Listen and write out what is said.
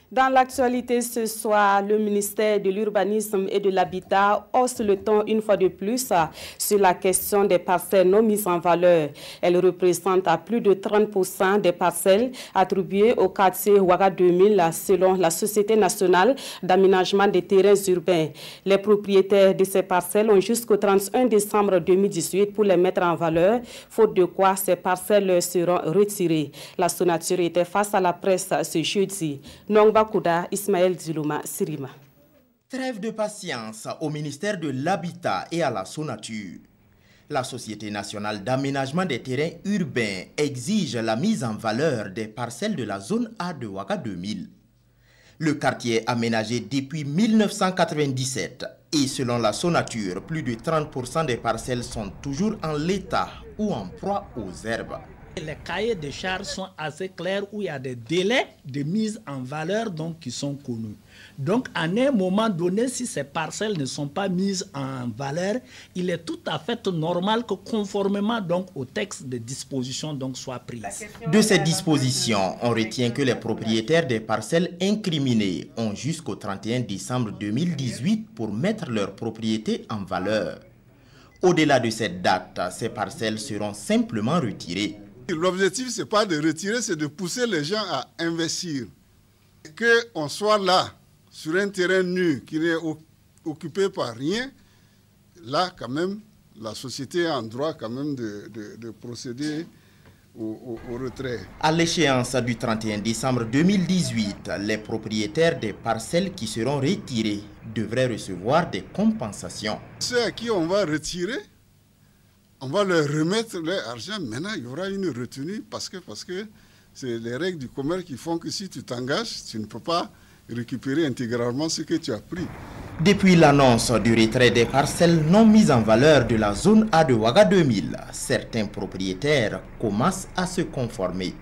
Dans l'actualité ce soir, le ministère de l'Urbanisme et de l'Habitat hausse le ton une fois de plus sur la question des parcelles non mises en valeur. Elle représente à plus de 30% des parcelles attribuées au quartier Ouaga 2000 selon la Société nationale d'aménagement des terrains urbains. Les propriétaires de ces parcelles ont jusqu'au 31 décembre 2018 pour les mettre en valeur, faute de quoi ces parcelles seront retirées. La Sonature était face à la presse ce jeudi. Bakuda, Ismaël Zilouma, Sirima. Trêve de patience au ministère de l'Habitat et à la Sonature. La Société nationale d'aménagement des terrains urbains exige la mise en valeur des parcelles de la zone A de Ouaga 2000. Le quartier est aménagé depuis 1997 et selon la Sonature, plus de 30% des parcelles sont toujours en l'état ou en proie aux herbes. Les cahiers de charges sont assez clairs où il y a des délais de mise en valeur donc, qui sont connus. Donc, à un moment donné, si ces parcelles ne sont pas mises en valeur, il est tout à fait normal que conformément donc, au texte de disposition donc, soit prise. De ces dispositions, on retient que les propriétaires des parcelles incriminées ont jusqu'au 31 décembre 2018 pour mettre leur propriété en valeur. Au-delà de cette date, ces parcelles seront simplement retirées. L'objectif, ce n'est pas de retirer, c'est de pousser les gens à investir. Qu'on soit là, sur un terrain nu qui n'est occupé par rien, là, quand même, la société a un droit quand même de procéder au retrait. À l'échéance du 31 décembre 2018, les propriétaires des parcelles qui seront retirées devraient recevoir des compensations. Ceux à qui on va retirer, on va leur remettre leur argent. Maintenant, il y aura une retenue parce que c'est les règles du commerce qui font que si tu t'engages, tu ne peux pas récupérer intégralement ce que tu as pris. Depuis l'annonce du retrait des parcelles non mises en valeur de la zone A de Ouaga 2000, certains propriétaires commencent à se conformer.